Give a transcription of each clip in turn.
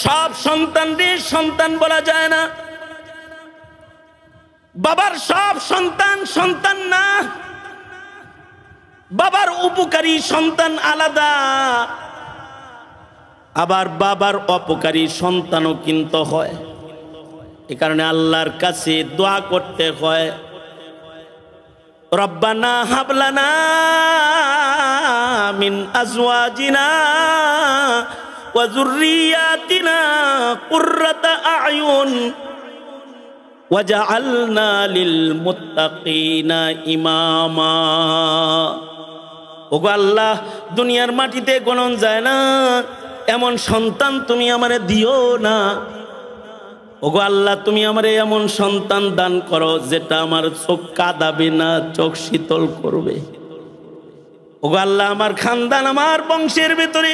সব সন্তানদের সন্তান বলা যায় না, বাবার সব সন্তান সন্তান না, বাবার উপকারী সন্তান আলাদা, আবার বাবার অপকারী সন্তানও কিন্তু হয়। এ কারণে আল্লাহর কাছে দোয়া করতে হয়, রব্বানা হাবলানা মিন আজওয়াজিনা ওয়া যুররিয়াতিনা কুররাতা আয়ুন ওয়াজআলনা লিল মুত্তাকিনা ইমামা। ওগো আল্লাহ, দুনিয়ার মাটিতে গণন যায় না এমন সন্তান তুমি আমারে দিও না। ওগো আল্লাহ, তুমি আমারে এমন সন্তান দান করো যেটা আমার চোখ কাঁদাবে না, চোখ শীতল করবে। ওগো আল্লাহ, আমার খানদান, আমার বংশের ভিতরে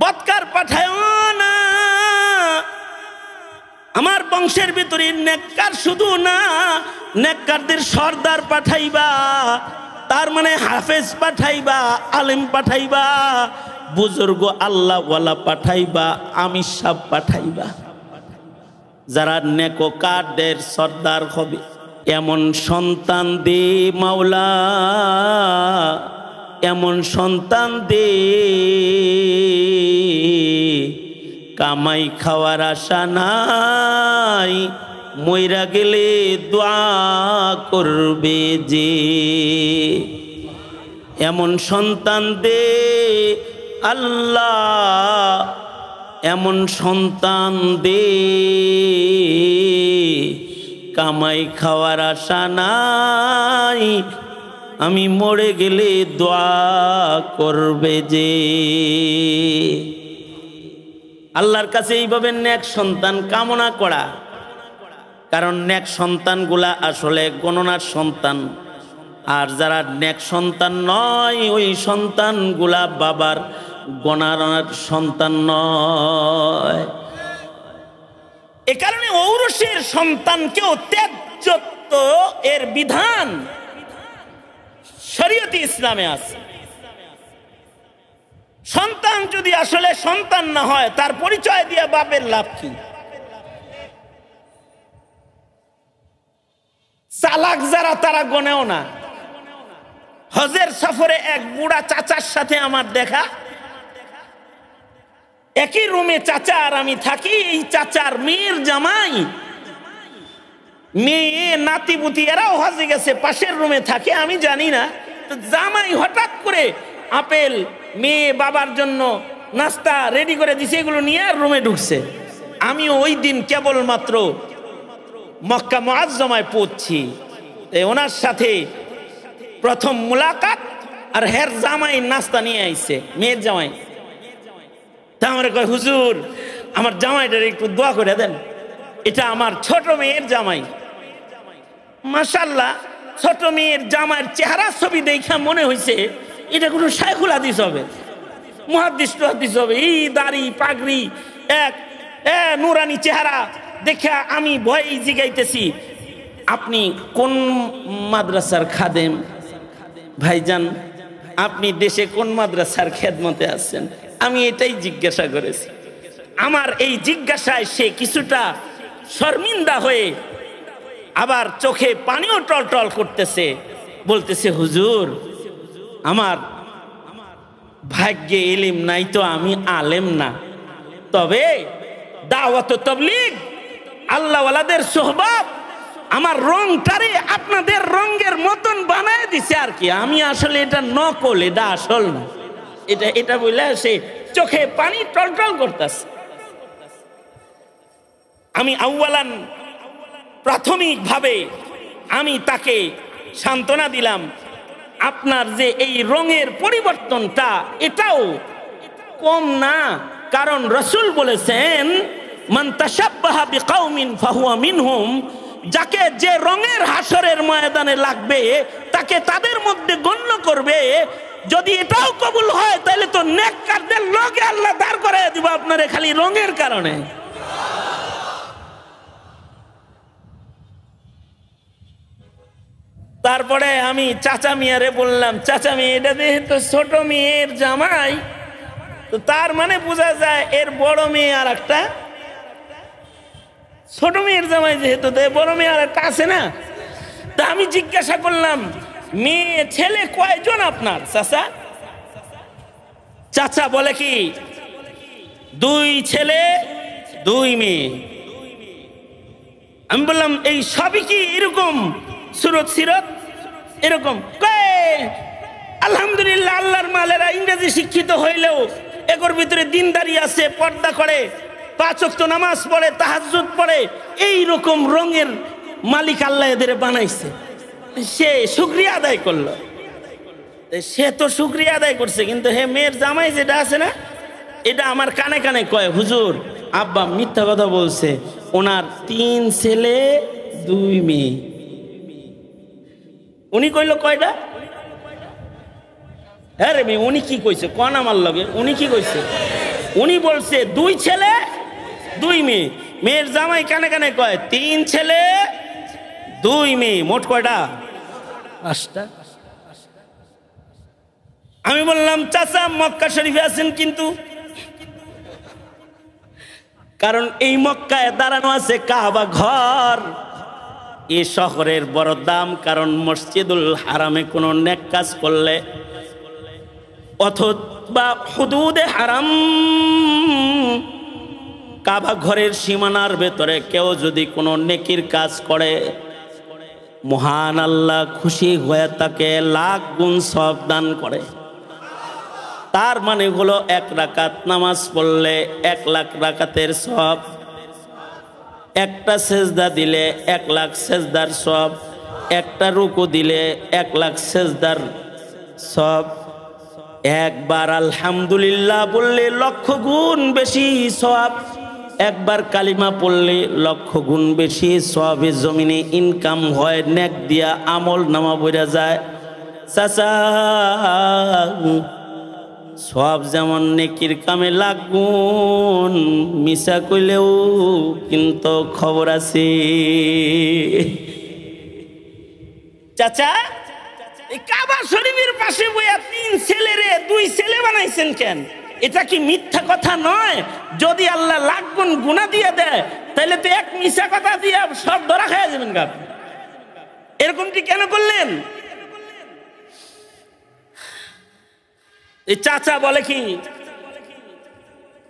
বদকার পাঠায়ও না, আমার বংশের ভিতরে নেককার শুধু না, নেককারদের সর্দার পাঠাইবা, তার মানে হাফেজ পাঠাইবা, আলেম পাঠাইবা, বুজুর্গ আল্লাহওয়ালা পাঠাইবা, আমির সাহেব পাঠাইবা, যারা নেককারদের সর্দার হবে। এমন সন্তান দে মাওলা, এমন সন্তান দে, কামাই খাওয়ার আশা নাই, মইরা গেলে দোয়া করবে যে। এমন সন্তান দে আল্লাহ, এমন সন্তান দে, কামাই খাওয়ার আশা নাই, আমি মরে গেলে দোয়া করবে যে। আল্লাহর কাছে এইভাবে নেক সন্তান কামনা করা, কারণ নেক সন্তানগুলা আসলে গণনার সন্তান, আর যারা নেক সন্তান নয় ওই সন্তানগুলা বাবার গণনার সন্তান নয়। এ কারণে ঔরসের সন্তানকেও ত্যায্যত্ব এর বিধান শরীয়তে ইসলামে আছে। সন্তান যদি আসলে সন্তান না হয়, তার পরিচয় দিয়ে বাপের লাভ কি? চালাক যারা তারা গনেও না। হজের সফরে এক বুড়া চাচার সাথে আমার দেখা, একই রুমে চাচা আর আমি থাকি। এই চাচার মেয়ের জামাই, মেয়ে নাতিপুতি এরাও হজে গেছে, পাশের রুমে থাকে, আমি জানি না। তো জামাই হঠাৎ করে আপেল মেয়ে বাবার জন্য নাস্তা রেডি করে দিছে, এগুলো নিয়ে আর রুমে ঢুকছে। আমি ওই দিন কেবলমাত্র মক্কা মুআজ্জমায় পৌঁছছি, ওনার সাথে প্রথম মুলাকাত, আর হের জামাই নাস্তা নিয়ে আইছে, মেয়ের জামাই। তা আমার কয়, হুজুর আমার জামাইটার একটু দোয়া করে দেন, এটা আমার ছোট মেয়ের জামাই। মাশাআল্লাহ, ছোট মেয়ের জামাইয়ের চেহারা ছবি দেখা মনে হয়েছে এটা কোনো শাইখুল হাদিস হবে, মুহাদ্দিস টুহাদ্দিস হবে। এই দাড়ি পাগড়ি, এক নুরানি চেহারা দেখে আমি ভয় জিগাইতেছি, আপনি কোন মাদ্রাসার খাদেম? ভাইজান, আপনি দেশে কোন মাদ্রাসার খেদমতে আছেন? আমি এটাই জিজ্ঞাসা করেছি। আমার এই জিজ্ঞাসায় সে কিছুটা শর্মিন্দা হয়ে আবার চোখে পানিও টলটল করতেছে, বলতেছে, হুজুর আমার ভাগ্যে ইলম নাই তো আমি আলেম না, তবে দাওয়াত তাবলীগ আল্লাহওয়ালাদের সোহবত আমার রংটারে আপনাদের রঙের মতন বানায় দিছে আর কি। আমি আসলে এটা নকল, এটা আসল না, এটা বলে সে চোখে পানি টলটল করতেছে। আমি আউয়ালান প্রাথমিকভাবে আমি তাকে সান্ত্বনা দিলাম, আপনার যে এই রঙের পরিবর্তনটা এটাও কম না, কারণ রাসূল বলেছেন, মান তাশাব্বাহা বিকাউমিন ফাহুয়া মিনহুম, যাকে যে রঙের হাসরের ময়দানে লাগবে তাকে তাদের মধ্যে গণ্য করবে। যদি এটাও কবুল হয় তাহলে তো নেককারদের লগে আল্লাহ দাঁড় করায় দিব আপনারে খালি রঙের কারণে। তারপরে আমি চাচা মিয়ারে বললাম, চাচা মিয়া এটা দেখে তো ছোট মেয়ের জামাই, তো তার মানে বোঝা যায় এর বড় মেয়ে আর একটা ছোট মেয়ের জামাই, যেহেতু বড় মেয়ে আর একটা আছে না। তা আমি জিজ্ঞাসা করলাম, মেয়ে ছেলে কয়জন আপনার চাচা? চাচা বলে কি 2 ছেলে 2 মেয়ে। আমি বললাম এই সবই কি এরকম সুরত সিরত এরকম? আলহামদুলিল্লাহ, আল্লাহর মালেরা ইংরেজি শিক্ষিত হইলেও এর ভিতরে দিনদারি আছে, পর্দা করে, 5 ওয়াক্ত নামাজ পড়ে, তাহাজ্জুদ পড়ে। এই রকম রঙের মালিক আল্লাহ এদের বানাইছে। সে শুকরিয়া আদায় করলো। সে তো শুকরিয়া আদায় করছে, কিন্তু হে মেয়ের জামাই যেটা আছে না, এটা আমার কানে কানে কয়, হুজুর আব্বা মিথ্যা কথা বলছে, ওনার 3 ছেলে 2 মেয়ে। উনি কইল কয়টা? হ্যাঁ রে মেয়ে, উনি কি কইছে কোন আমার লগে? উনি কি কইছে? উনি বলছে 2 ছেলে 2 মেয়ে। মেয়ের জামাই কানে কানে কয় 3 ছেলে 2 মেয়ে। মোট কয়টা? 5টা। আমি বললাম চাচা মক্কা শরীফে আছেন কিন্তু? কারণ এই মক্কায় দাঁড়ানো আছে কাবা ঘর। এই শহরের বড় দাম, কারণ মসজিদুল হারামে কোনো নেক কাজ করলে অথবা হুদুদে হারাম কাবা ঘরের সীমানার ভেতরে কেউ যদি কোনো নেকির কাজ করে, মহান আল্লাহ খুশি হয়ে তাকে লাখ গুণ সওয়াব দান করে। তার মানে হলো 1 রাকাত নামাজ পড়লে 1 লাখ রাকাতের সওয়াব, একটা সেজদা দিলে 1 লাখ সেজদার সওয়াব, একটা রুকু দিলে 1 লাখ সেজদার সওয়াব, একবার আলহামদুলিল্লাহ বললে 1,00,000 গুণ বেশি সওয়াব, একবার কালিমা পড়লে 1,00,000 গুণ বেশি সওয়াবে জমিনে ইনকাম হয়। নেক দিয়া আমল নামা বইরা যায়। চাচা সব যেমন নেকির কামে 1,00,000 গুণ, মিশা কইলেও কিন্তু খবর আছে। চাচা এই কাবা শরীফের পাশে বইয়া 3 ছেলেরে 2 ছেলে বানাইছেন কেন? এটা কি মিথ্যা কথা নয়? যদি আল্লাহ 1,00,000 গুণ গুনাহ দিয়ে দেয়, তাহলে তো এক মিশা কথা দিয়ে সব ধরা খাইয়া যাবেন গা। এরকমটি কেন করলেন? এই চাচা বলে কি,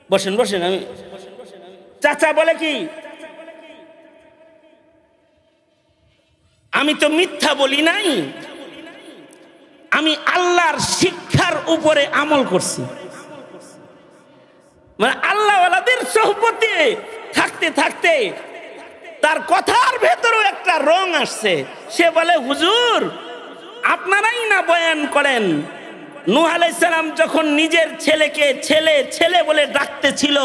বসেন বসেন, আমি চাচা বলে কি, আমি তো মিথ্যা বলি নাই, আমি আল্লাহর শিক্ষার উপরে আমল করছি। মানে আল্লাহওয়ালাদের সোহবতে থাকতে থাকতে তার কথার ভেতরেও একটা রং আসছে। সে বলে হুজুর আপনারাই না বয়ান করেন, নূহ আলাইহিস সালাম যখন নিজের ছেলেকে ছেলে ছেলে বলে ডাকতেছিল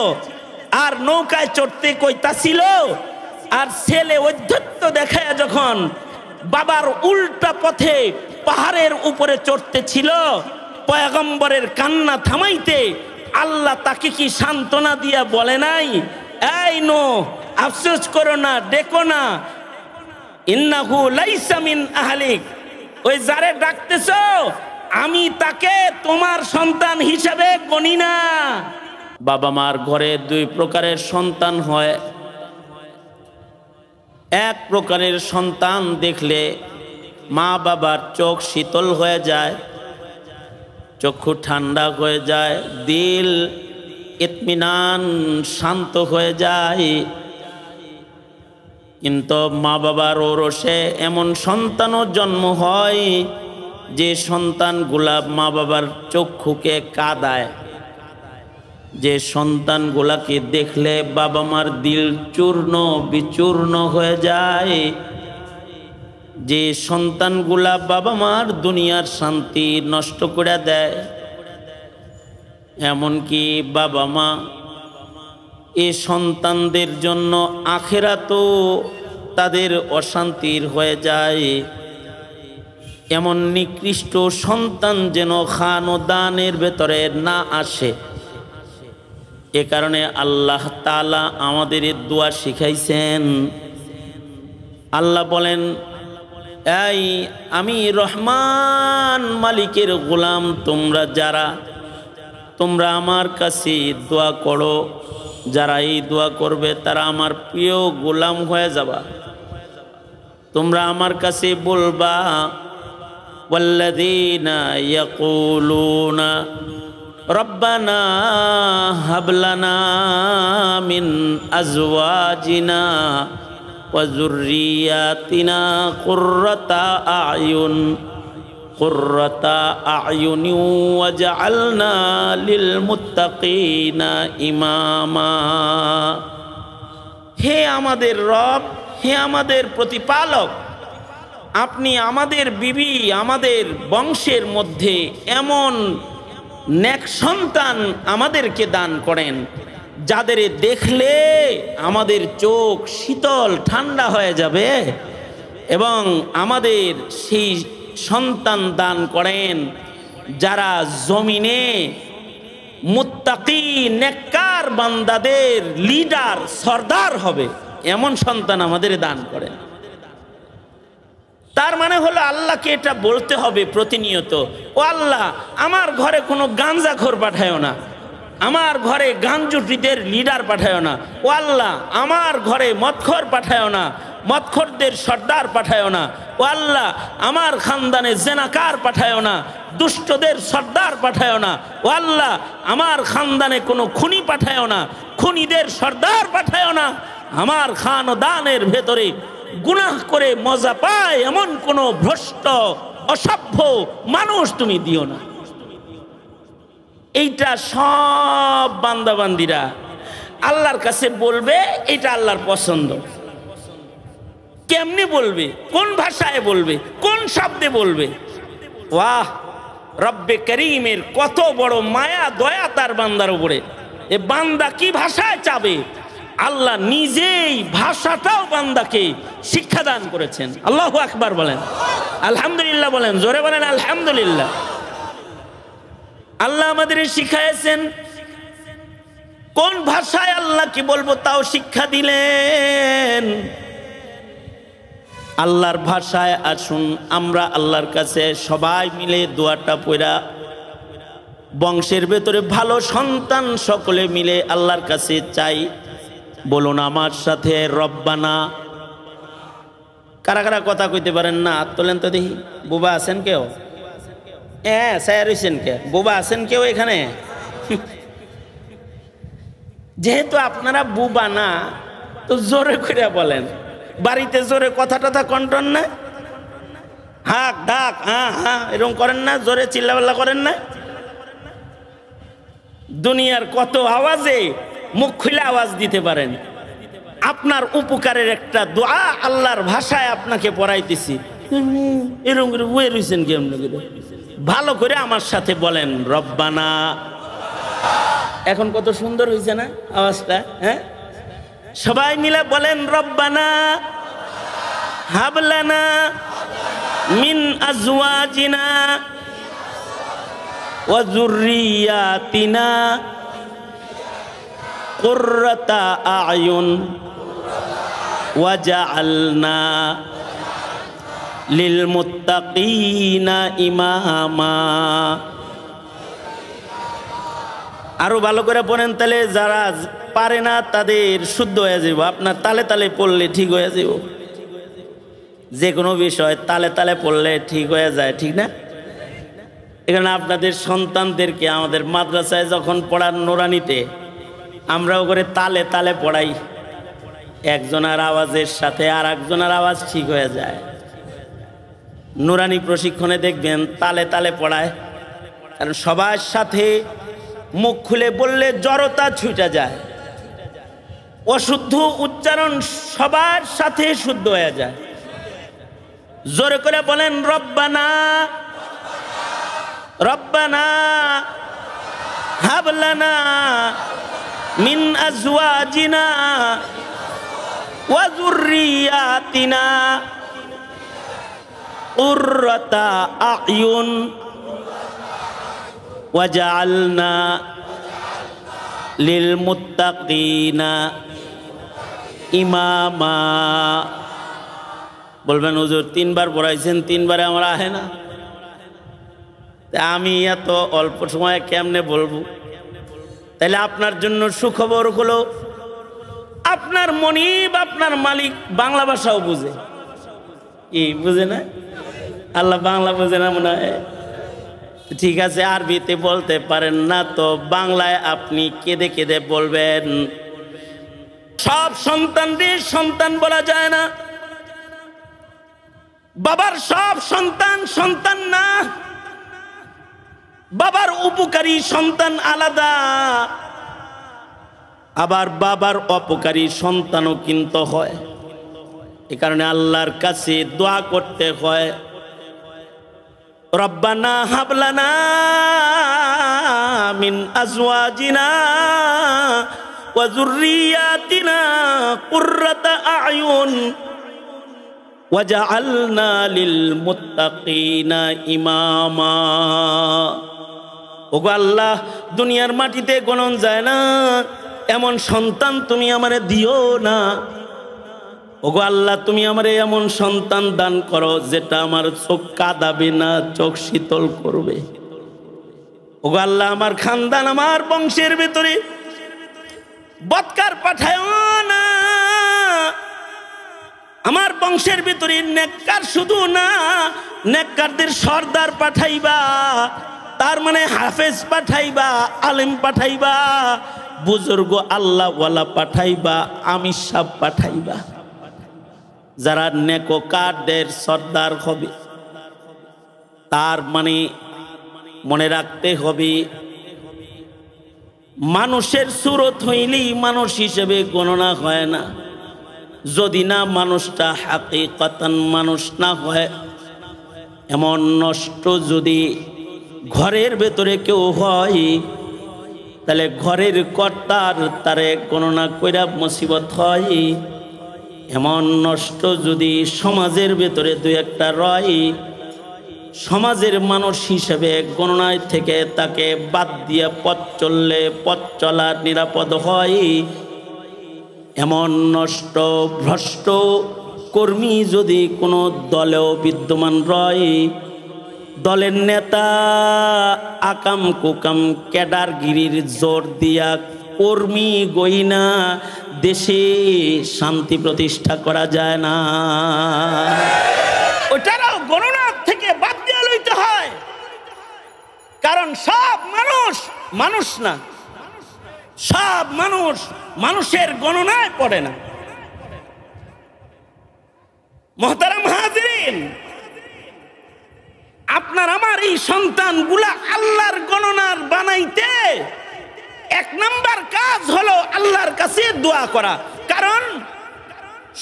আর নৌকায় চড়তে কইতাছিল, আর ছেলে অধ্যত্ত দেখায় যখন বাবার উল্টা পথে পাহাড়ের উপরে চড়তেছিল, পয়গম্বরের কান্না থামাইতে আল্লাহ তাকে কি সান্ত্বনা দিয়া বলে নাই, এই নূহ আফসোস করো না, ডেকো না, ইন্নাহু লাইসা মিন আহলিক, ওই যারে ডাকতেছো আমি তাকে তোমার সন্তান হিসাবে গণি না। বাবা মার ঘরে 2 প্রকারের সন্তান হয়। এক প্রকারের সন্তান দেখলে মা বাবার চোখ শীতল হয়ে যায়, চক্ষু ঠান্ডা হয়ে যায়, দিল ইতমিনান শান্ত হয়ে যায়। কিন্তু মা বাবার ঔরসে এমন সন্তানও জন্ম হয় যে সন্তানগুলা মা বাবার চক্ষুকে কাঁদায়, যে সন্তানগুলাকে দেখলে বাবা মার দিল চূর্ণ বিচূর্ণ হয়ে যায়, যে সন্তানগুলা বাবা মার দুনিয়ার শান্তি নষ্ট করে দেয়। এমনকি বাবা মা এই সন্তানদের জন্য আখিরাতও তাদের অশান্তির হয়ে যায়। এমন নিকৃষ্ট সন্তান যেন খান ও দানের ভেতরে না আসে। এ কারণে আল্লাহ তাআলা আমাদের দোয়া শিখাইছেন। আল্লাহ বলেন, এই আমি রহমান মালিকের গোলাম তোমরা যারা, তোমরা আমার কাছে দোয়া করো, যারা এই দোয়া করবে তারা আমার প্রিয় গোলাম হয়ে যাবা। তোমরা আমার কাছে বলবা ওয়াল্লাযীনা ইয়াকুলুনা রব্বানা হাব লানা মিন আজওয়াজিনা ওয়া যুররিয়াতিনা কুররাতা আ'য়ুন ওয়াজআলনা লিল মুত্তাকিনা ইমামা। হে আমাদের রব, হে আমাদের প্রতিপালক, আপনি আমাদের বিবি, আমাদের বংশের মধ্যে এমন নেক সন্তান আমাদেরকে দান করেন যাদের দেখলে আমাদের চোখ শীতল ঠান্ডা হয়ে যাবে, এবং আমাদের সেই সন্তান দান করেন যারা জমিনে মুত্তাকি নেককার বান্দাদের লিডার সর্দার হবে, এমন সন্তান আমাদের দান করেন। তার মানে হলো আল্লাহকে এটা বলতে হবে প্রতিনিয়ত, ও আল্লাহ আমার ঘরে কোনো গাঞ্জাখোর পাঠায়ও না, আমার ঘরে গাঞ্জুটিদের লিডার পাঠায়ও না, ও আল্লাহ আমার ঘরে মদখোর পাঠায়ও না, মদখোরদের সর্দার পাঠায়ও না, ও আল্লাহ আমার খানদানে জেনাকার পাঠায়ও না, দুষ্টদের সর্দার পাঠায়ও না, ও আল্লাহ আমার খানদানে কোনো খুনি পাঠায়ও না, খুনিদের সর্দার পাঠায়ও না, আমার খানদানের ভেতরে গুনাহ করে মজা পায় এমন কোন ভ্রষ্ট অসভ্য মানুষ তুমি দিও না। এইটা সব বান্দাবান্দিরা আল্লাহর কাছে বলবে, এটা আল্লাহর পছন্দ। কেমনে বলবে, কোন ভাষায় বলবে, কোন শব্দে বলবে? ওয়াহ, রব্বে করিমের কত বড় মায়া দয়া তার বান্দার উপরে। এ বান্দা কি ভাষায় চাবে, আল্লাহ নিজেই ভাষাটাও বান্দাকে শিক্ষাদান করেছেন। আল্লাহু আকবার বলেন, আলহামদুলিল্লাহ বলেন, জোরে বলেন আলহামদুলিল্লাহ। আল্লাহ আমাদের শিখাইছেন কোন ভাষায় আল্লাহ কি বলবো তাও শিক্ষা দিলেন। আল্লাহর ভাষায় আসুন আমরা আল্লাহর কাছে সবাই মিলে দোয়াটা পড়া, বংশের ভেতরে ভালো সন্তান সকলে মিলে আল্লাহর কাছে চাই। বলুন আমার সাথে রব্বানা। কারা কারা কথা কইতে পারেন না হাত তোলেন তো দেখি। বুবা আছেন কেউ? হ্যাঁ, স্যার হইছেন কে? বুবা আছেন কেউ এখানে? যেহেতু আপনারা বুবা না, তো জোরে করে বলেন। বাড়িতে জোরে কথা টথা কন্টন না, হাক ডাক হ্যাঁ হ্যাঁ এরকম করেন না, জোরে চিল্লাপাল্লা করেন না। দুনিয়ার কত আওয়াজে মুখ খুলে আওয়াজ দিতে পারেন। আপনার উপকারের একটা দোয়া আল্লাহর ভাষায় আপনাকে পড়াইতেছি, এরকম করে বয়ে রয়েছেন কেমন করে? ভালো করে আমার সাথে বলেন রব্বানা। এখন কত সুন্দর হয়েছে না আওয়াজটা? হ্যাঁ, সবাই মিলে বলেন রব্বানা হাবলানা মিন আজওয়াজিনা ওয়া যুররিয়াতিনা কুররাতা আ'য়ুন ওয়াজআলনা লিল মুত্তাকিনা ইমামা। আরো ভালো করে পড়েন, তাহলে যারা পারে না তাদের শুদ্ধ হয়ে যাব। আপনার তালে তালে পড়লে ঠিক হয়ে যাব। যে কোনো বিষয় তালে তালে পড়লে ঠিক হয়ে যায়, ঠিক না? এখানে আপনাদের সন্তানদেরকে আমাদের মাদ্রাসায় যখন পড়ার নুরানিতে আমরাও করে তালে তালে পড়াই, একজনের আওয়াজের সাথে আর একজনের আওয়াজ ঠিক হয়ে যায়। নুরানি প্রশিক্ষণে দেখবেন তালে তালে পড়ায়, কারণ সবার সাথে মুখ খুলে বললে জড়তা ছুটে যায়, অশুদ্ধ উচ্চারণ সবার সাথে শুদ্ধ হয়ে যায়। জোরে করে বলেন রব্বানা রব্বানা হাবলানা মিন আজওয়াজিনা ওয়া যুররিয়াতিনা কুররাতা আ'য়ুন ওয়াজআলনা লিল মুত্তাকিনা ইমামা। বলবেন হুজুর তিনবার পড়াইছেন, তিনবারে আমরা আহে না। আমি এত অল্প সময়ে কেমনে বলবো? তাহলে আপনার জন্য সুখবর হলো আপনার মনিব আপনার মালিক বাংলা ভাষাও বুঝে। কি বুঝে না? আল্লাহ বাংলা বুঝে না মনে হয়? ঠিক আছে, আরবিতে বলতে পারেন না তো বাংলায় আপনি কেঁদে কেঁদে বলবেন। সব সন্তানদের সন্তান বলা যায় না, বাবার সব সন্তান সন্তান না, বাবার উপকারী সন্তান আলাদা, আবার বাবার অপকারী সন্তানও কিন্তু হয়। এই কারণে আল্লাহর কাছে দোয়া করতে হয়, রব্বানা হাবলানা মিন আজওয়াজিনা ওয়া যুররিয়াতিনা কুররাতা আয়ুন ওয়াজআলনা লিল মুত্তাকিনা ইমামা। ওগো আল্লাহ, দুনিয়ার মাটিতে গণন যায় না এমন সন্তান তুমি আমারে দিও না। ওগো আল্লাহ, তুমি আমারে এমন সন্তান দান করো যেটা আমার চোখ কাঁদাবে না, চোখ শীতল করবে। ওগো আল্লাহ, আমার খানদান আমার বংশের ভেতরে বদকার পাঠায়ও না, আমার বংশের ভিতরে নেককার শুধু না, নেককারদের সর্দার পাঠাইবা, তার মানে হাফেজ পাঠাইবা, আলেম পাঠাইবা, বুজুর্গ আল্লাহওয়ালা পাঠাইবা, আমির সাহেব পাঠাইবা, যারা নেককারদের সর্দার হবে। তার মানে মনে রাখতে হবে, মানুষের সুরত হইলেই মানুষ হিসেবে গণনা হয় না, যদি না মানুষটা হাকিকতান মানুষ না হয়। এমন নষ্ট যদি ঘরের ভেতরে কেউ হয়, তাহলে ঘরের কর্তার তারে গণনা কইরা মুসিবত হয়। এমন নষ্ট যদি সমাজের ভেতরে দুই একটা রয়, সমাজের মানুষ হিসেবে গণনায় থেকে তাকে বাদ দিয়ে পথ চললে পথ চলা নিরাপদ হয়। এমন নষ্ট ভ্রষ্ট কর্মী যদি কোনো দলেও বিদ্যমান রয়, দলের নেতা আকাম কুকাম ক্যাডারগিরির জোর দিয়া কর্মী গইনা দেশে শান্তি প্রতিষ্ঠা করা যায় না। ওটারও গণনা থেকে বাদ দিয়ে লইতে হয়, কারণ সব মানুষ মানুষ না, সব মানুষ মানুষের গণনায় পড়ে না। মুহতারাম হাজিরিন, আপনার আমার এই সন্তানগুলা আল্লাহর গণনার বানাইতে এক নাম্বার কাজ হলো আল্লাহর কাছে দোয়া করা। কারণ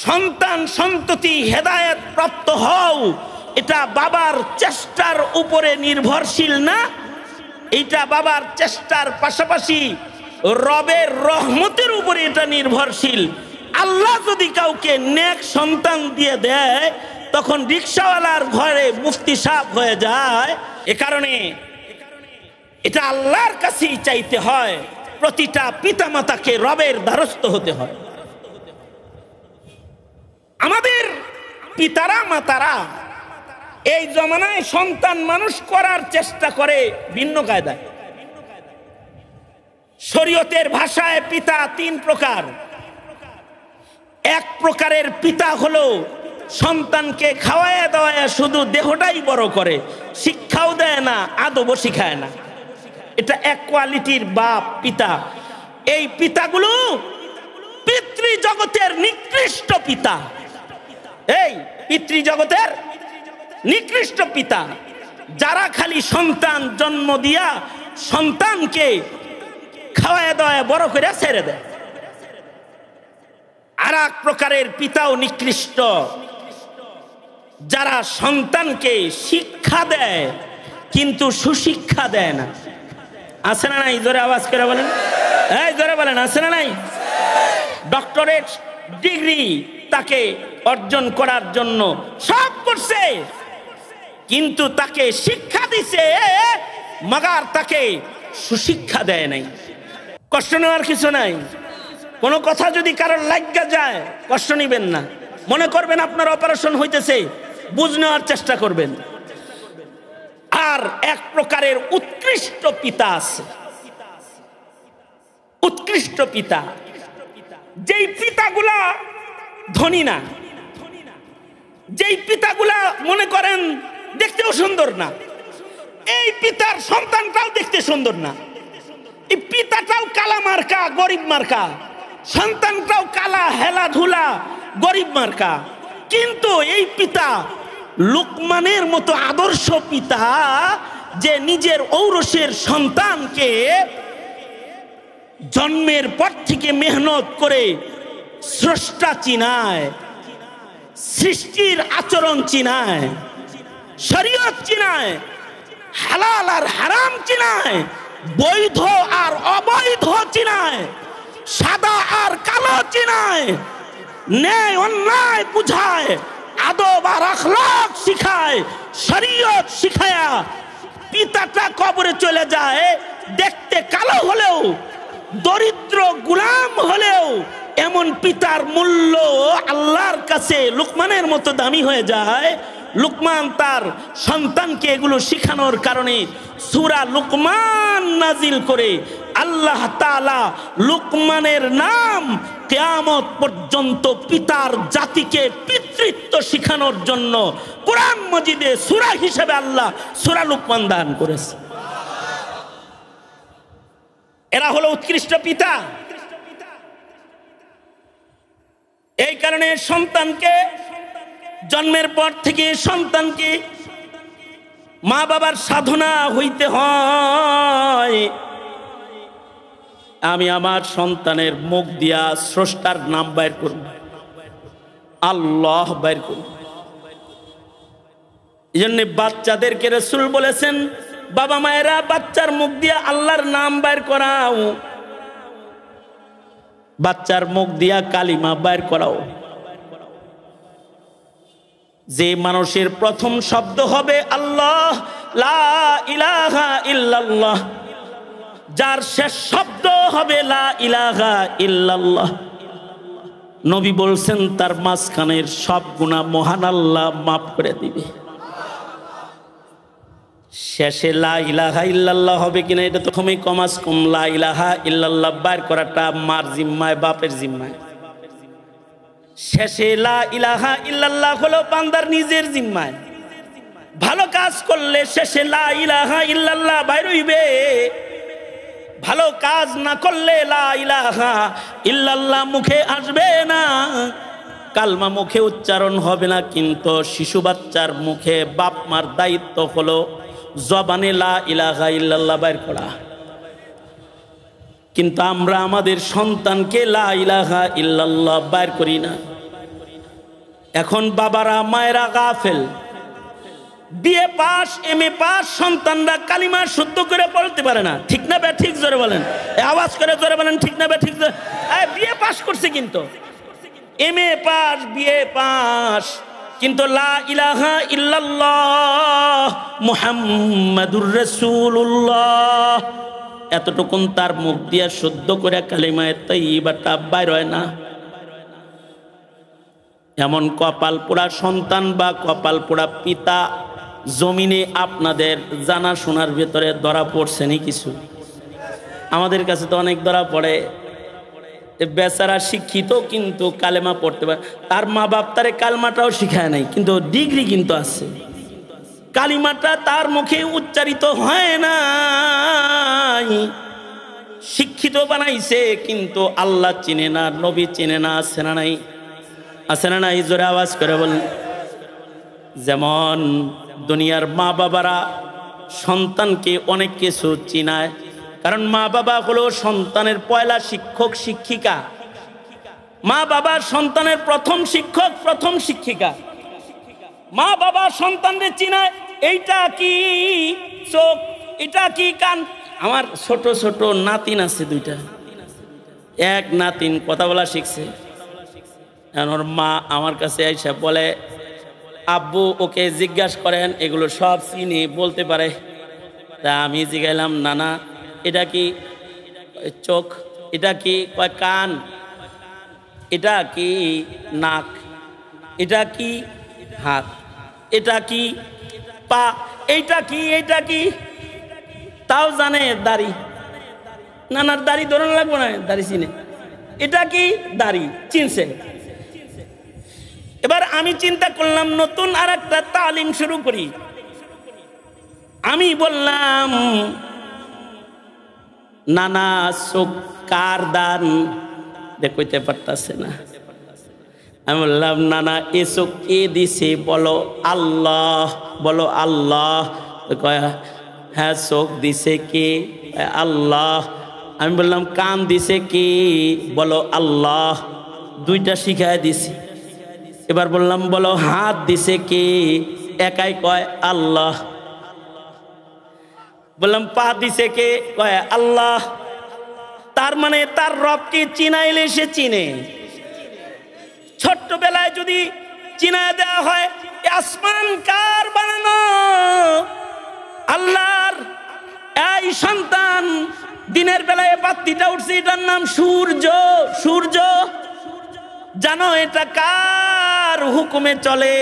সন্তান সন্ততি হেদায়েত প্রাপ্ত হও, এটা বাবার চেষ্টার উপরে নির্ভরশীল না, এটা বাবার চেষ্টার পাশাপাশি রবের রহমতের উপরে এটা নির্ভরশীল। আল্লাহ যদি কাউকে নেক সন্তান দিয়ে দেয়, তখন রিকশাওয়ালার ঘরে মুফতি সাহেব হয়ে যায়। এ কারণে এটা আল্লাহর কাছেই চাইতে হয়, প্রতিটা পিতামাতাকে রবের দ্বারস্থ হতে হয়। আমাদের পিতারা মাতারা এই জমানায় সন্তান মানুষ করার চেষ্টা করে ভিন্ন কায়দায়। শরীয়তের ভাষায় পিতা তিন প্রকার। এক প্রকারের পিতা হলো সন্তানকে খাওয়ায় দাওয়ায় শুধু দেহটাই বড় করে, শিক্ষাও দেয় না, আদবও শিখায় না। এটা এক কোয়ালিটির বাপ পিতা। এই পিতাগুলো পিতৃজগতের নিকৃষ্ট পিতা। এই পিতৃজগতের নিকৃষ্ট পিতা, যারা খালি সন্তান জন্ম দিয়া সন্তানকে খাওয়ায় দাওয়ায় বড় করে ছেড়ে দেয়। আর এক প্রকারের পিতাও নিকৃষ্ট, যারা সন্তানকে শিক্ষা দেয় কিন্তু সুশিক্ষা দেয় না। আছে না নাই? জোরে আওয়াজ করে বলেন, এই জোরে বলেন, আছে না নাই? ডক্টরেট ডিগ্রি তাকে অর্জন করার জন্য সব করছে, কিন্তু তাকে শিক্ষা দিছে, মাগার তাকে সুশিক্ষা দেয় নাই। কষ্ট নেওয়ার কিছু নাই। কোনো কথা যদি কারোর লাগা যায়, কষ্ট নিবেন না, মনে করবেন আপনার অপারেশন হইতেছে, বুঝ নেওয়ার চেষ্টা করবেন। আর এক প্রকারের উৎকৃষ্ট পিতা আছে, উৎকৃষ্ট পিতা, যেই পিতাগুলা ধনী না, যেই পিতাগুলা মনে করেন দেখতেও সুন্দর না, এই পিতার সন্তানটাও দেখতে সুন্দর না, এই পিতাটাও কালা মার্কা, গরিব মার্কা, সন্তানটাও কালা, হেলাধুলা, গরিব মার্কা। কিন্তু এই পিতা লুকমানের মতো আদর্শ পিতা, যে নিজের ঔরসের সন্তানকে জন্মের পর থেকে মেহনত করে স্রষ্টা চিনায়, সৃষ্টির আচরণ চিনায়, শরীয়ত চিনায়, হালাল আর হারাম চিনায়, বৈধ আর অবৈধ চিনায়, সাদা আর কালো চিনায়, ন্যায় অন্যায় বুঝায়, আদব আর আখলাক শিখায়, শরীয়ত শিখায়া পিতাটা কবরে চলে যায়। দেখতে কালো হলেও, দরিদ্র গোলাম হলেও এমন পিতার মূল্য আল্লাহর কাছে লুকমানের মতো দামি হয়ে যায়। লুকমান তার সন্তানকে এগুলো শিখানোর কারণে সূরা লুকমান নাজিল করে আল্লাহ তাআলা লুকমানের নাম কিয়ামত পর্যন্ত পিতার জাতিকে পিতৃত্ব শিখানোর জন্য কোরআন মাজিদে সূরা হিসেবে আল্লাহ সূরা লুকমান দান করেছে। এরা হলো উৎকৃষ্ট পিতা। এই কারণে সন্তানকে জন্মের পর থেকে সন্তানকে মা বাবার সাধনা হইতে হয়। আমি আমার সন্তানের মুখ দিয়া স্রষ্টার নাম বাইর করব, আল্লাহ বাইর করব। এই জন্য বাচ্চাদেরকে রাসূল বলেছেন, বাবা মায়েরা বাচ্চার মুখ দিয়া আল্লাহর নাম বাইর করাও, বাচ্চার মুখ দিয়া কালিমা বাইর করাও। যে মানুষের প্রথম শব্দ হবে আল্লাহ, লা ইলাহা ইল্লাল্লাহ, যার শেষ শব্দ হবে লা ইলাহা ইল্লাল্লাহ, নবী বলছেন তার মাঝখানের সব গুনাহ মহান আল্লাহ মাফ করে দিবে। শেষে লা ইলাহা ইল্লাল্লাহ হবে কিনা এটা তো কমাস কম লা ইলাহা ইল্লাল্লাহ বাইর করাটা মার জিম্মায়, বাপের জিম্মায়। শেষে লা ইলাহা ইল্লাল্লাহ হলো বান্দার নিজের জিম্মায়। ভালো কাজ করলে শেষে লা ইলাহা ইল্লাল্লাহ বাইর হইবে, ভালো কাজ না করলে লা ইলাহা ইল্লাল্লাহ মুখে আসবে না, কালমা মুখে উচ্চারণ হবে না। কিন্তু শিশু বাচ্চার মুখে বাপ মার দায়িত্ব হলো জবানে লা ইলাহা ইল্লাল্লাহ বাইর করা। কিন্তু আমরা আমাদের সন্তানকে লা ইলাহা ইল্লাল্লাহ বাইর করি না। এখন বাবারা মায়েরা গাফেল, বিএ পাস এমএ পাস সন্তানরা কালিমা শুদ্ধ করে বলতে পারে না। ঠিক না বে ঠিক? জোরে বলেন, আওয়াজ করে জোরে বলেন, ঠিক না বে ঠিক? বিএ পাস করছে কিন্তু এমএ পাস বিএ পাস, কিন্তু লা ইলাহা ইল্লাল্লাহ মুহাম্মাদুর রাসূলুল্লাহ এতটুকুন তার মুখ দিয়া শুদ্ধ করে কালিমায়ে তাইয়্যিবাটা বাইর হয় না। এমন কপাল পোড়া সন্তান বা কপাল পোড়া পিতা জমিনে আপনাদের জানা শোনার ভেতরে ধরা পড়ছে নি কিছু? আমাদের কাছে তো অনেক ধরা পড়ে। বেচারা শিক্ষিত কিন্তু কালেমা পড়তে পারে, তার মা বাপ তারে কালমাটাও শিখায় নাই, কিন্তু ডিগ্রি কিন্তু আছে। কালিমাটা তার মুখে উচ্চারিত হয় না, শিক্ষিত বানাইছে কিন্তু আল্লাহ চিনে না, নবী চিনে না। আছে না নাই? আছে না নাই? জোরে আওয়াজ করে বলেন। যেমন দুনিয়ার মা বাবারা সন্তানকে অনেক কিছু চিনায়, কারণ মা বাবা হলো সন্তানের পয়লা শিক্ষক শিক্ষিকা। মা বাবা সন্তানের প্রথম শিক্ষক প্রথম শিক্ষিকা। মা বাবা সন্তানদের চিনায়, এইটা কি চোখ, এটা কি কান। আমার ছোট ছোট নাতিন আছে দুইটা, এক নাতিন কথা বলা শিখছে। ওর মা আমার কাছে আইসা বলে, আব্বু ওকে জিজ্ঞাসা করেন, এগুলো সব চিনি বলতে পারে। তা আমি জিজ্ঞাইলাম, নানা এটা কি চোখ, এটা কি কয় কান, এটা কি নাক, এটা কি হাত, এটা কি পা, এইটা কি, এইটা কি, তাও জানে দাড়ি। নানার দাড়ি ধরন লাগবো না, দাড়ি চিনে। এটা কি দাড়ি চিনছে। এবার আমি চিন্তা করলাম নতুন আর একটা তালিম শুরু করি। আমি বললাম নানা চোখ কার দান দেখতে পারতাছে না। আমি বললাম নানা এ চোখ কে দিছে? বলো আল্লাহ। বলো আল্লাহ। হ্যাঁ চোখ দিছে কে? আল্লাহ। আমি বললাম কান দিছে কে? বলো আল্লাহ। দুইটা শিখায় দিছি। এবার বললাম বলো হাত দিছে কে? একাই কয় আল্লাহ। বললাম পা দিছে কে? কয় আল্লাহ। তার মানে তার রবকে চিনাইলে সে চিনে। ছোট্টবেলায় যদি চিনায় দেওয়া হয় আসমান কার বানানো? আল্লাহর। এই সন্তান দিনের বেলায় বাতিটা উঠছে, এটার নাম সূর্য। সূর্য জানো এটা কার হুকুমে চলে?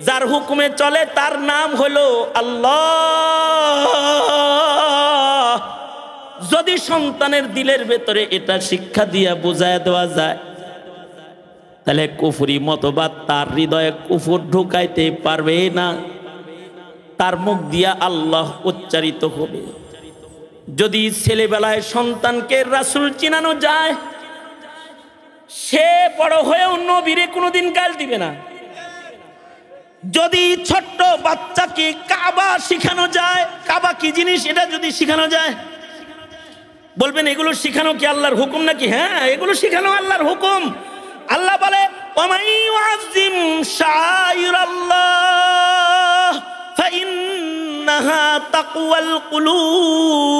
যার হুকুমে চলে তার নাম হলো আল্লাহ। যদি সন্তানের দিলের ভেতরে এটা শিক্ষা দিয়া বোঝায় দেওয়া যায় তাহলে কুফরি মতবাদ তার হৃদয়ে কুফর ঢুকাইতে পারবে না। তার মুখ দিয়া আল্লাহ উচ্চারিত হবে। যদি ছেলেবেলায় সন্তানকে রাসূল চিনানো যায় সে বড় হয়েও নবীরে কোনোদিন গাল দিবে না। যদি ছোট্ট বাচ্চাকে কাবা শিখানো যায়, কাবা কি জিনিস এটা যদি শিখানো যায়, বলবেন এগুলো শিখানো কি আল্লাহর হুকুম নাকি? হ্যাঁ এগুলো শিখানো আল্লাহর হুকুম। আল্লাহ বলে ওয়ামান ইউআযিম শাআইরাল্লাহ ফাইন্নাহা তাকওয়াল কুলুব।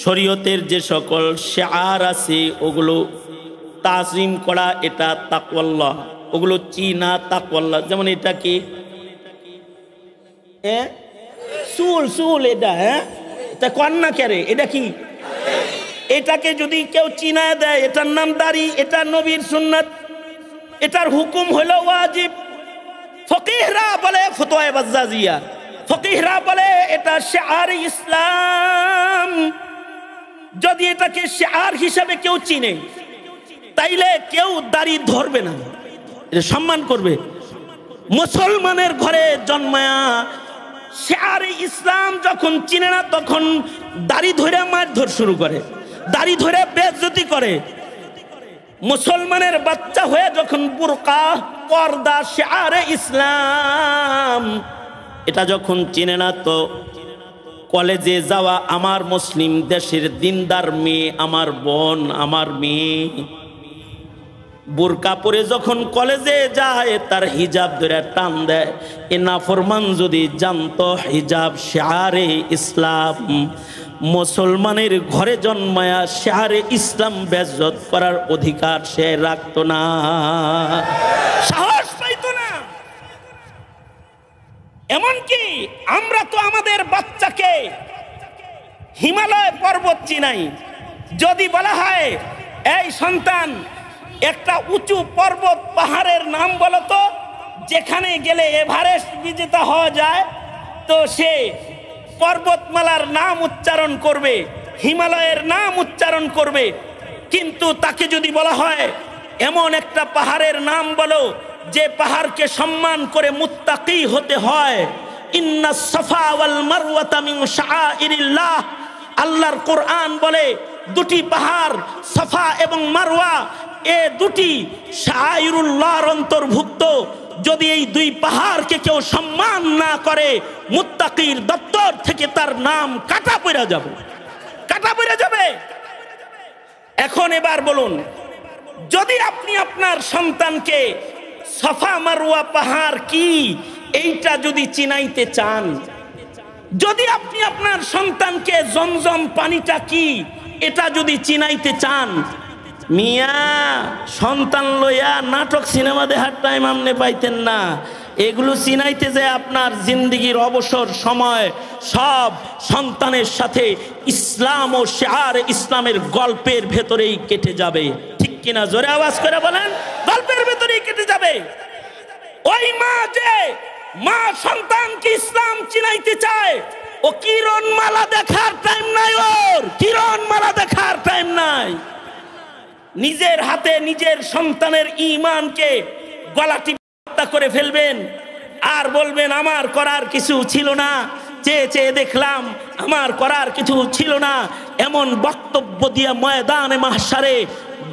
শরীয়তের যে সকল শিআর আছে ওগুলো তাজিম করা, এটা তাকওয়াল্লাহ। ওগুলো চিনা তাকওয়াল্লাহ। যেমন এটা কি চুল, চুল এটা এটা কন্যা কেরে, এটা কি? এটাকে যদি কেউ চিনায় দেয় এটার নাম দাড়ি। এটা নবীর সুন্নাত, এটার হুকুম হলো ওয়াজিব। ফকিহরা বলে ফতোয়া বাজ্জাজিয়া, ফকিহরা বলে এটা শিআর ইসলাম। যদি এটাকে শিআর হিসাবে কেউ চিনে তাইলে কেউ দাড়ি ধরবে না, এটা সম্মান করবে। মুসলমানের ঘরে জন্মায়া শিআর ইসলাম যখন চিনে না তখন দাড়ি ধরে মারধর শুরু করে, দাড়ি ধরে বেইজ্জতি করে। মুসলমানের বাচ্চা হয়ে যখন বুরকা পর্দা শিআর ইসলাম এটা যখন চিনে না তো কলেজে যাওয়া আমার মুসলিম দেশের দিনদার মেয়ে, আমার বোন, আমার মেয়ে বুরকা পরে যখন কলেজে যায় তার হিজাব ধরে টান দেয়। এ নাফরমান যদি জানতো হিজাব শিআরে ইসলাম, মুসলমানের ঘরে জন্মায়া শিআরে ইসলাম বেইজ্জত করার অধিকার সে রাখতো না, সাহস পাইতো না। এমনকি আমরা তো আমাদের বাচ্চাকে হিমালয় পর্বত চিনাই। যদি বলা হয় এই সন্তান একটা উঁচু পর্বত পাহাড়ের নাম বলো তো যেখানে গেলে এভারেস্ট বিজেতা হওয়া যায়, তো সে পর্বতমালার নাম উচ্চারণ করবে, হিমালয়ের নাম উচ্চারণ করবে। কিন্তু তাকে যদি বলা হয় এমন একটা পাহাড়ের নাম বলো যে পাহাড়কে সম্মান করে মুত্তাকি হতে হয়, ইন্নাস সাফা ওয়াল মারওয়াতা মিন শাআইরিল্লাহ, আল্লাহর কোরআন বলে দুটি পাহাড় সাফা এবং মারওয়া এ দুটি শাআইরুল্লাহর অন্তর্ভুক্ত। যদি এই দুই পাহাড়কে কেউ সম্মান না করে মুত্তাকির দপ্তর থেকে তার নাম কাটা পড়ে যাবে, কাটা পড়ে যাবে। এখন এবার বলুন, যদি আপনি আপনার সন্তানকে সাফা মারওয়া পাহাড় কি এইটা যদি চিনাইতে চান, যদি আপনি আপনার সন্তানকে জমজম পানিটা কি এটা যদি চিনাইতে চান, মিয়া সন্তান লইয়া নাটক সিনেমা দেখার টাইম আপনি পাইতেন না। এগুলো চিনাইতে যে আপনার জিন্দেগির অবসর সময় সব সন্তানের সাথে ইসলাম ও শিআর ইসলামের গল্পের ভেতরেই কেটে যাবে। ঠিক কিনা? জোরে আওয়াজ করে বলেন। গল্পের ভেতরেই কেটে যাবে। ওই মা যে মা সন্তানকে ইসলাম চিনাইতে চায়, ও কিরণমালা দেখার টাইম নাই, ওর কিরণমালা দেখার টাইম নাই। নিজের হাতে নিজের সন্তানের ঈমানকে গলা টিপে হত্যা করে ফেলবেন আর বলবেন আমার করার কিছু ছিল না, চেয়ে চেয়ে দেখলাম আমার করার কিছু ছিল না। এমন বক্তব্য দিয়ে ময়দানে মাহশারে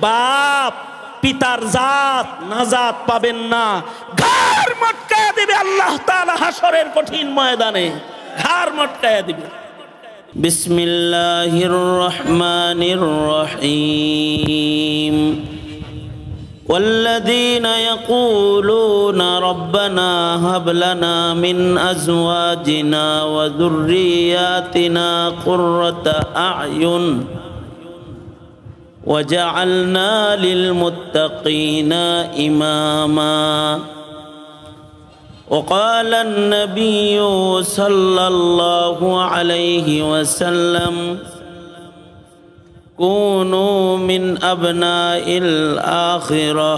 বাপ পিতার জাত নাজাত পাবেন না, ঘাড় মটকায়া দিবে আল্লাহ তাআলা হাসরের কঠিন ময়দানে, ঘাড় মটকায়া দিবে। বিসমিল্লাহির রহমানির রহিম। والذين يقولون ربنا هب لنا من أزواجنا وذرياتنا قرة أعين وجعلنا للمتقين إماما وقال النبي صلى الله عليه وسلم كونوا من أبناء الآخرة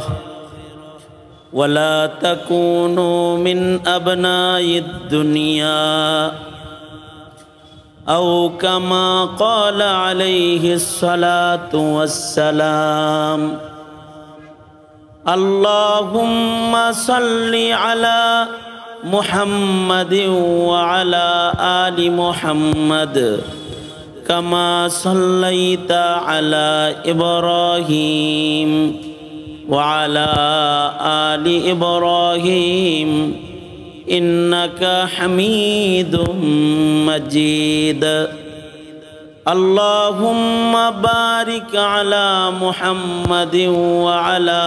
ولا تكونوا من أبناء الدنيا أو كما قال عليه الصلاة والسلام اللهم صل على محمد وعلى آل محمد كما صليت على إبراهيم وعلى آل إبراهيم إنك حميد مجيد اللهم بارك على محمد وعلى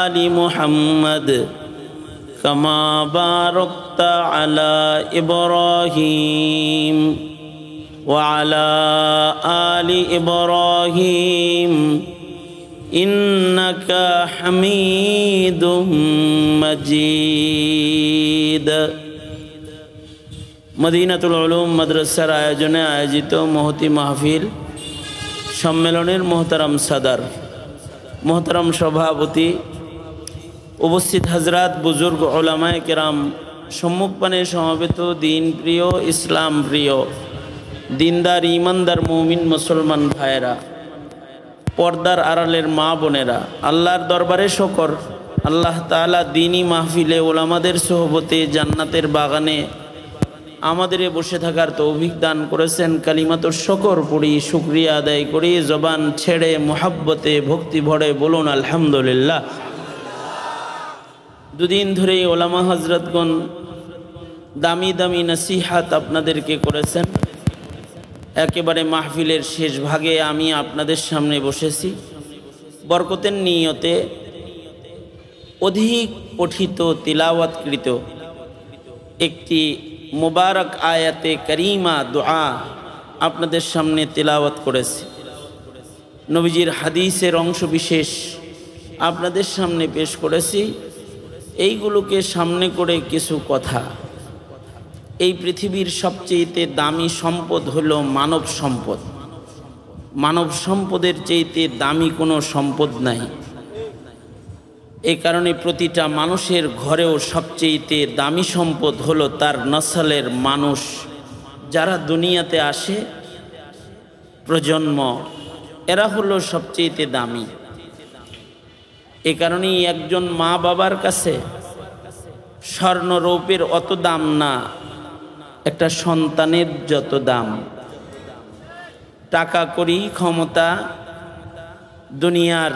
آل محمد كما باركت على إبراهيم وعلى آل إبراهيم إنك حميد مجيد। মদিনাতুল উলুম মাদ্রাসার আয়োজনে আয়োজিত মহতি মাহফিল সম্মেলনের মোহতারাম সাদার, মোহতারাম সভাপতি, উপস্থিত হজরত বুজুর্গ উলামায়ে কেরাম, সম্মুখপানে সমবেত দিন প্রিয় ইসলাম প্রিয় দিনদার ইমানদার মুমিন মুসলমান ভাইয়েরা, পর্দার আড়ালের মা বোনেরা, আল্লাহর দরবারে শকর, আল্লাহ তাআলা দ্বীনি মাহফিলে ওলামাদের সোহবতে জান্নাতের বাগানে আমাদের বসে থাকার তৌফিক দান করেছেন। কালিমাতুর শকর পড়ি, শুকরিয়া আদায় করি, জবান ছেড়ে মোহাব্বতে ভক্তি ভরে বলুন আলহামদুলিল্লাহ। দুদিন ধরেই ওলামা হজরতগণ দামি দামি নসিহাত আপনাদেরকে করেছেন। একেবারে মাহফিলের শেষ ভাগে আমি আপনাদের সামনে বসেছি বরকতের নিয়তে অধিক পঠিত তিলাওয়াতকৃত একটি মুবারক আয়াতে করিমা দোয়া আপনাদের সামনে তিলাওয়াত করেছি। নবীজির হাদিসের অংশ বিশেষ আপনাদের সামনে পেশ করেছি। এইগুলোকে সামনে করে কিছু কথা। এই পৃথিবীর সবচেয়ে দামি সম্পদ হলো মানব সম্পদ। মানব সম্পদের চেয়ে দামি কোনো সম্পদ নাই। এই কারণে প্রতিটা মানুষের ঘরেও সবচেয়ে দামি সম্পদ হলো তার নসলের মানুষ, যারা দুনিয়াতে আসে, প্রজন্ম, এরা হলো সবচেয়ে দামি। এই কারণেই একজন মা বাবার কাছে স্বর্ণ রৌপ্যের অত দাম না, একটা সন্তানের যত দাম। টাকা করি, ক্ষমতা, দুনিয়ার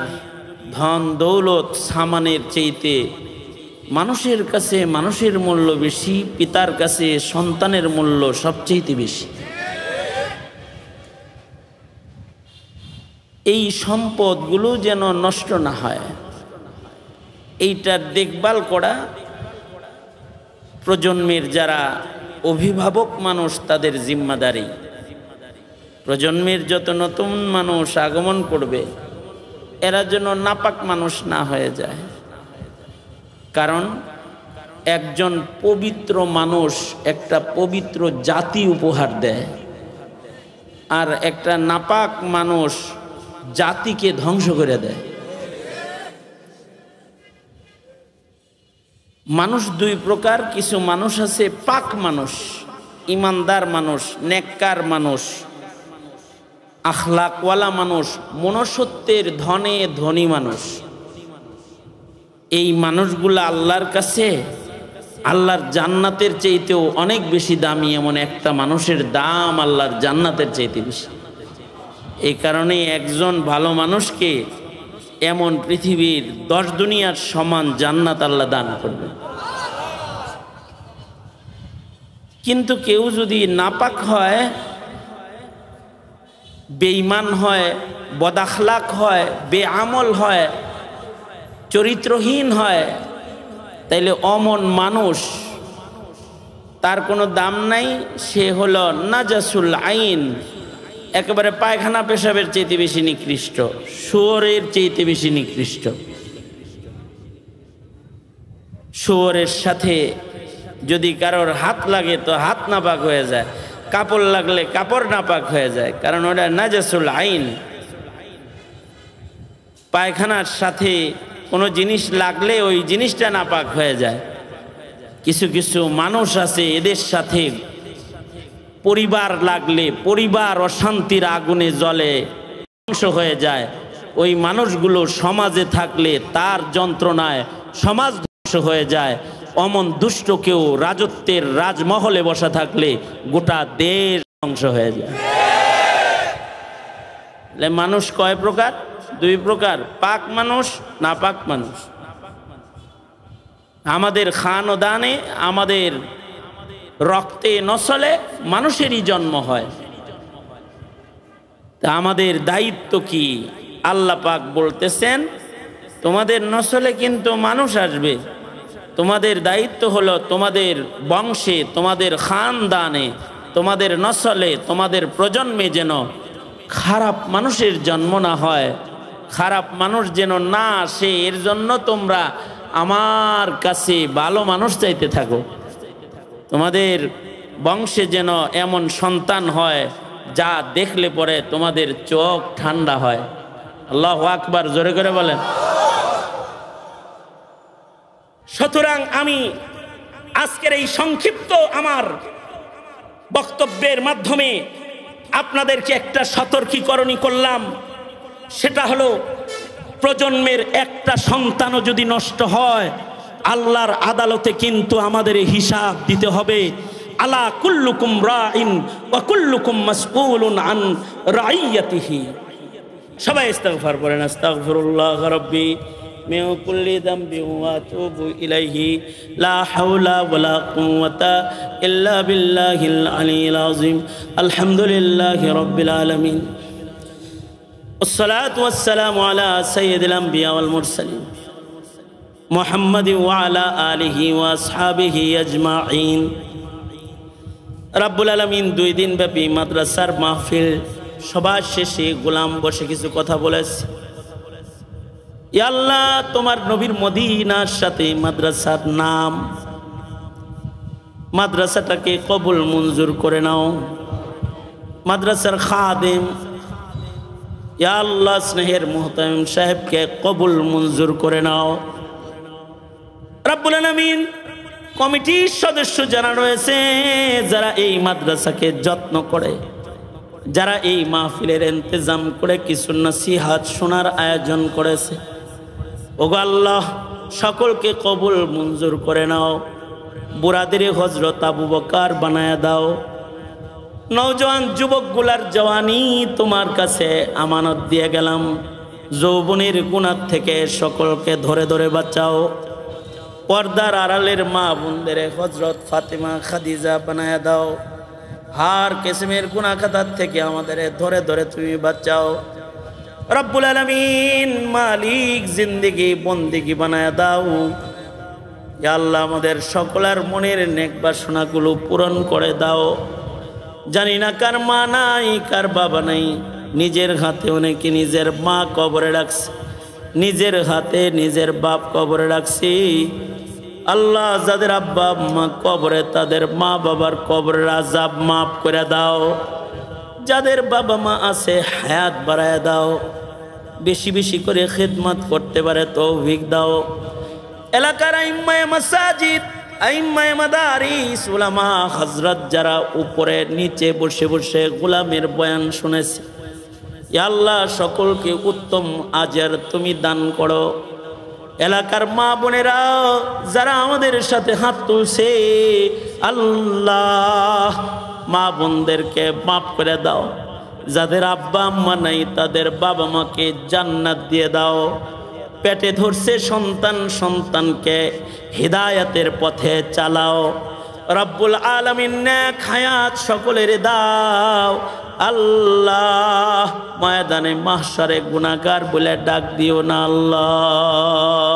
ধন দৌলত সামানের চাইতে মানুষের কাছে মানুষের মূল্য বেশি, পিতার কাছে সন্তানের মূল্য সবচেয়ে বেশি। এই সম্পদগুলো যেন নষ্ট না হয়, এইটার দেখভাল করা প্রজন্মের যারা অভিভাবক মানুষ তাদের জিম্মাদারি। প্রজন্মের যত নতুন মানুষ আগমন করবে এরা যেন নাপাক মানুষ না হয়ে যায়। কারণ একজন পবিত্র মানুষ একটা পবিত্র জাতি উপহার দেয়, আর একটা নাপাক মানুষ জাতিকে ধ্বংস করে দেয়। মানুষ দুই প্রকার, কিছু মানুষ আছে পাক মানুষ, ইমানদার মানুষ, নেককার মানুষ, আখলাকওয়ালা মানুষ, মনুষ্যত্বের ধনে ধনী মানুষ, এই মানুষগুলো আল্লাহর কাছে আল্লাহর জান্নাতের চাইতেও অনেক বেশি দামি। এমন একটা মানুষের দাম আল্লাহর জান্নাতের চাইতে বেশি। এই কারণে একজন ভালো মানুষকে এমন পৃথিবীর 10 দুনিয়ার সমান জান্নাত আল্লাহ দান করবে। কিন্তু কেউ যদি নাপাক হয়, বেঈমান হয়, বদাখলাক হয়, বেআমল হয়, চরিত্রহীন হয়, তাইলে অমন মানুষ, তার কোনো দাম নাই। সে হলো নাজাসুল আইন, একেবারে পায়খানা পেশাবের চাইতে বেশি নিকৃষ্ট, শুয়োরের চাইতে বেশি নিকৃষ্ট। শুয়োরের সাথে যদি কারোর হাত লাগে তো হাত নাপাক হয়ে যায়, কাপড় লাগলে কাপড় নাপাক হয়ে যায়, কারণ ওটা নাজাসুল আইন। পায়খানার সাথে কোনো জিনিস লাগলে ওই জিনিসটা নাপাক হয়ে যায়। কিছু কিছু মানুষ আছে, এদের সাথে পরিবার লাগলে পরিবার অশান্তির আগুনে জ্বলে ধ্বংস হয়ে যায়। ওই মানুষগুলো সমাজে থাকলে তার যন্ত্রণায় সমাজ ধ্বংস হয়ে যায়। অমন দুষ্ট কেউ রাজত্বের রাজমহলে বসা থাকলে গোটা দেশ ধ্বংস হয়ে যায়। মানুষ কয় প্রকার? 2 প্রকার, পাক মানুষ, নাপাক মানুষ। আমাদের খান ও দানে, আমাদের রক্তে নসলে মানুষেরই জন্ম হয়। তা আমাদের দায়িত্ব কি? আল্লাহ পাক বলতেছেন, তোমাদের নসলে কিন্তু মানুষ আসবে। তোমাদের দায়িত্ব হলো তোমাদের বংশে, তোমাদের খানদানে, তোমাদের নসলে, তোমাদের প্রজন্মে যেন খারাপ মানুষের জন্ম না হয়, খারাপ মানুষ যেন না আসে। এর জন্য তোমরা আমার কাছে ভালো মানুষ চাইতে থাকো। তোমাদের বংশে যেন এমন সন্তান হয় যা দেখলে পরে তোমাদের চোখ ঠান্ডা হয়। আল্লাহু আকবার, জোরে করে বলেন। সুতরাং আমি আজকের এই সংক্ষিপ্ত আমার বক্তব্যের মাধ্যমে আপনাদেরকে একটা সতর্কীকরণী করলাম। সেটা হলো, প্রজন্মের একটা সন্তানও যদি নষ্ট হয়, আল্লাহর আদালতে কিন্তু আমাদের হিসাব দিতে হবে। আলা কুল্লুকুম রাইন ওয়া কুল্লুকুম মাসউলুন আন রাইয়াতিহি। সবাই ইস্তিগফার করেন। আস্তাগফিরুল্লাহ রাব্বি মিন কুল্লি যামবি ওয়া আতুবু ইলাইহি লা হাওলা ওয়ালা কুওয়াতা ইল্লা বিল্লাহিল আলিয়্যিল আযীম। আলহামদুলিল্লাহি রাব্বিল আলামিন। والصلاة والسلام على سيد الأنبياء والمرسلين محمد وعلى آله وأصحابه أجمعين। রব্বুল আলামিন 2 দিন ব্যাপী মাদ্রাসার মাহফিল সবার শেষে গোলাম বসে কিছু কথা বলেছে। ইয়া আল্লাহ, তোমার নবীর মদিনার সাথে মাদ্রাসার নাম, মাদ্রাসাটাকে কবুল মঞ্জুর করে নাও। মাদ্রাসার খাদেম ইয়া আল্লাহ, স্নেহের মুহতামিম সাহেবকে কবুল মঞ্জুর করে নাও। রব্বুল আলামিন, কমিটির সদস্য যারা রয়েছে, যারা এই মাদ্রাসাকে যত্ন করে, যারা এই মাহফিলের ইন্তজাম করে কিছু নসিহত শোনার আয়োজন করেছে, ওগো আল্লাহ, সকলকে কবুল মঞ্জুর করে নাও। বুড়াদের হযরত আবু বকর বানায়া দাও। নওজোয়ান যুবকগুলার জওয়ানি তোমার কাছে আমানত দিয়ে গেলাম। যৌবনের গুনাহ থেকে সকলকে ধরে ধরে বাঁচাও। পর্দার আড়ালের মা বোনদের হযরত ফাতেমা খাদিজা বানায়া দাও। হার কিসমের গুনাহ খাতার থেকে আমাদের ধরে ধরে তুমি বাঁচাও। রব্বুল আলামিন, মালিক জিন্দেগি বন্দেগি বানায়া দাও। ইয়া আল্লাহ, আমাদের সকলের মনের নেক বাসনাগুলো পূরণ করে দাও। জানি না কার মা নাই, কার বাবা নাই। নিজের হাতে অনেকে নিজের মা কবরে রাখছে, নিজের হাতে নিজের বাপ কবরে রাখছি। আল্লাহ, যাদের আব্বা মা কবরে, তাদের মা বাবার কবরের আযাব মাফ করে দাও। যাদের বাবা মা আছে, হায়াত বাড়ায় দাও। বেশি বেশি করে খিদমত করতে পারে তৌফিক দাও। এলাকার ইমামে মাসাজিদ আইম্মায়ে মাদারিস উলামা হযরত যারা উপরে নিচে বসে বসে গোলামের বয়ান শুনেছে, ইয়া আল্লাহ সকলকে উত্তম আজর তুমি দান করো। এলাকার মা বোনেরা যারা আমাদের সাথে হাত তুলছে, আল্লাহ মা বোনদেরকে মাফ করে দাও। যাদের আব্বা আম্মা নাই তাদের বাবা মাকে জান্নাত দিয়ে দাও। পেটে ধরছে সন্তান, সন্তানকে হিদায়াতের পথে চালাও। রব্বুল আলামিন নেক হায়াত সকলের দাও। আল্লাহ ময়দানে মাহশারে গুনাহগার বলে ডাক দিও না আল্লাহ।